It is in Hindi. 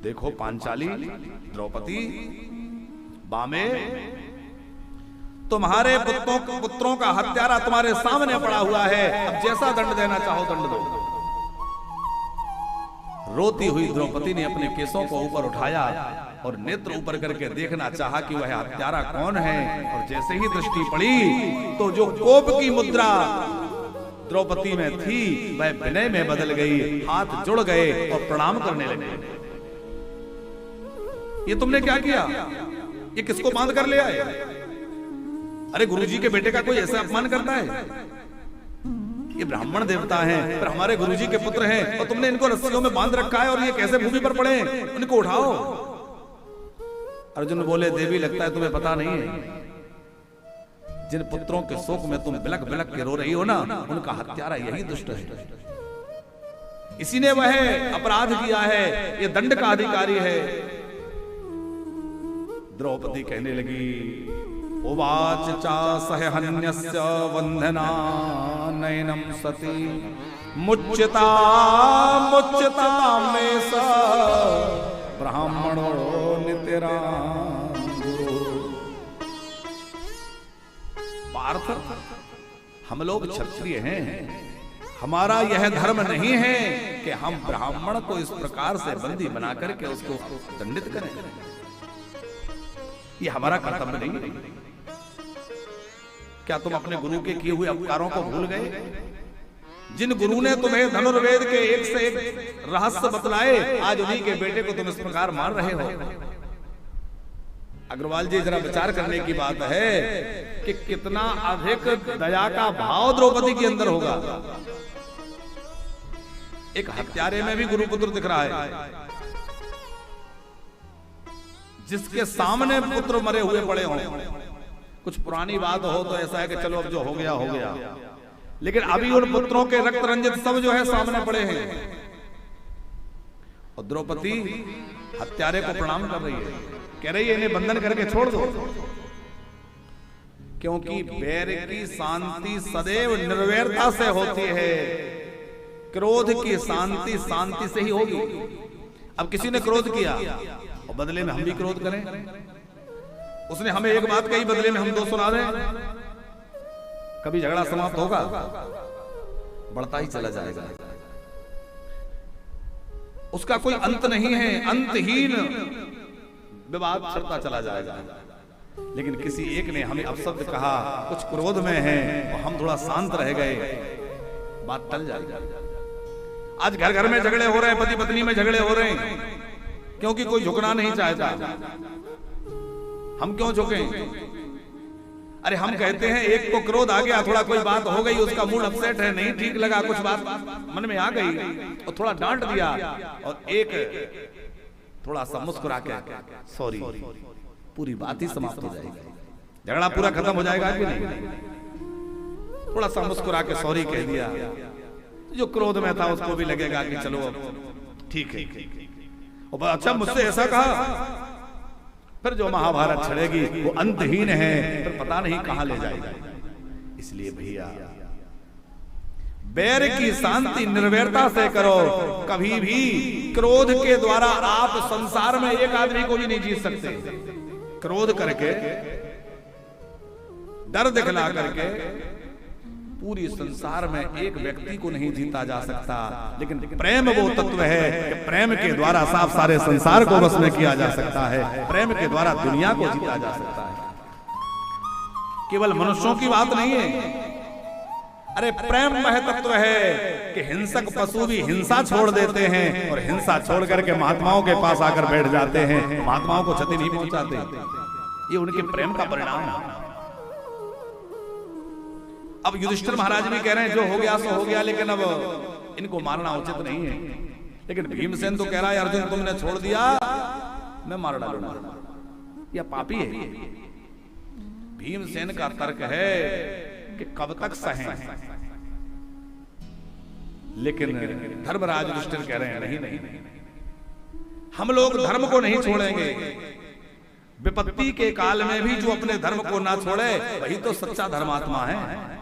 देखो पांचाली, द्रौपदी, बामे, तुम्हारे पुत्रों का हत्यारा तुम्हारे सामने पड़ा हुआ है, अब जैसा दंड देना चाहो दंड दो। रोती हुई द्रौपदी ने अपने केसों को ऊपर उठाया और नेत्र ऊपर करके देखना चाहा कि वह हत्यारा कौन है, और जैसे ही दृष्टि पड़ी तो जो कोप की मुद्रा द्रौपदी में थी वह विनय में बदल गई, हाथ जुड़ गए और प्रणाम करने लगे। ये तुमने क्या किया? ये किसको बांध कर ले आए? अरे गुरुजी के बेटे का कोई ऐसा अपमान करता है? ये ब्राह्मण देवता हैं, पर हमारे गुरुजी के पुत्र हैं, और तुमने इनको रस्सियों में बांध रखा है और ये कैसे भूमि पर पड़े हैं? उनको उठाओ। अर्जुन बोले, देवी लगता है तुम्हें पता नहीं है, जिन पुत्रों के शोक में तुम बिलक बिलक के रो रही हो ना, उनका हत्यारा यही दुष्ट है। इसी ने वह अपराध किया है, ये दंड का अधिकारी है। द्रौपदी कहने लगी, उवाच चा सहहन्यस्य वंदना नयनम सती मुच्यता मुच्यता में स ब्राह्मणो नितिरा गुरु। पार्थ, हम लोग क्षत्रिय हैं, हमारा यह धर्म नहीं है कि हम ब्राह्मण को इस प्रकार से बंदी बना करके उसको दंडित करें। ये हमारा कर्तव्य नहीं है। क्या तुम अपने गुरु के किए हुए अपकारों को भूल गए? जिन गुरु ने तुम्हें धनुर्वेद के एक से एक रहस्य बतलाए, आज उन्हीं के बेटे को तुम इस प्रकार मार रहे हो। अग्रवाल जी, जरा विचार करने की बात है कि कितना अधिक दया का भाव द्रौपदी के अंदर होगा। एक हत्यारे में भी गुरुपुत्र दिख रहा है, जिसके सामने पुत्र मरे हुए पड़े हों। कुछ पुरानी बात हो तो ऐसा है कि चलो अब जो हो गया हो गया, लेकिन अभी उन पुत्रों के रक्त रंजित सब जो है सामने पड़े हैं, और द्रौपदी हत्यारे को प्रणाम कर रही है, कह रही है इन्हें बंधन करके छोड़ दो, क्योंकि बैर की शांति सदैव निर्वैरता से होती है, क्रोध की शांति शांति से ही होगी। अब किसी ने क्रोध किया और बदले में हम भी क्रोध करें, उसने हमें एक बात कही, बदले में हम दो सुना दें, कभी झगड़ा समाप्त होगा? बढ़ता ही चला जाएगा, उसका कोई अंत नहीं है, अंतहीन विवाद चलता चला जाएगा। लेकिन किसी एक ने हमें अपशब्द कहा, कुछ क्रोध में है और हम थोड़ा शांत रह गए, बात टल जाएगी। आज घर घर में झगड़े हो रहे हैं, पति पत्नी में झगड़े हो रहे हैं, क्योंकि कोई झुकना नहीं चाहता। हम क्यों झुकें? अरे हम कहते हैं एक को क्रोध आ गया, थोड़ा कोई बात हो गई, उसका मूड अपसेट है, नहीं ठीक लगा, कुछ बात मन में आ गई और थोड़ा डांट दिया, और एक थोड़ा सा मुस्कुरा के सॉरी, पूरी बात ही समाप्त हो जाएगी, झगड़ा पूरा खत्म हो जाएगा कि नहीं? थोड़ा सा मुस्कुरा के सॉरी कह दिया, जो क्रोध में था उसको भी लगेगा कि चलो ठीक है। अच्छा मुझसे ऐसा कहा, फिर जो महाभारत छड़ेगी वो अंतहीन है, फिर पता नहीं कहां ले जाएगा। इसलिए भैया बैर की शांति निर्वैरता से करो। कभी भी क्रोध के द्वारा आप संसार में एक आदमी को भी नहीं जीत सकते। क्रोध करके, डर दिखला करके पूरी संसार में एक व्यक्ति को नहीं जीता जा सकता। लेकिन प्रेम वो तत्व है कि प्रेम के द्वारा साफ सारे संसार को वश में किया जा सकता है, प्रेम के द्वारा दुनिया को जीता जा सकता है। केवल मनुष्यों की बात नहीं है, अरे प्रेम वह तत्व है कि हिंसक पशु भी हिंसा छोड़ देते हैं और हिंसा छोड़ करके महात्माओं के पास आकर बैठ जाते हैं, महात्माओं को क्षति नहीं पहुंचाते। ये उनके प्रेम का परिणाम है। अब युधिष्ठिर महाराज भी कह रहे हैं जो हो गया सो हो गया, लेकिन अब इनको मारना उचित नहीं है। लेकिन भीमसेन तो कह रहा है अर्जुन तुमने छोड़ दिया, मैं मार डालूंगा, यह पापी है। भीमसेन का तर्क है कि कब तक सहें, लेकिन धर्मराज युधिष्ठिर कह रहे हैं नहीं नहीं, हम लोग धर्म को नहीं छोड़ेंगे। विपत्ति के काल में भी जो अपने धर्म को ना छोड़े वही तो सच्चा धर्मात्मा है।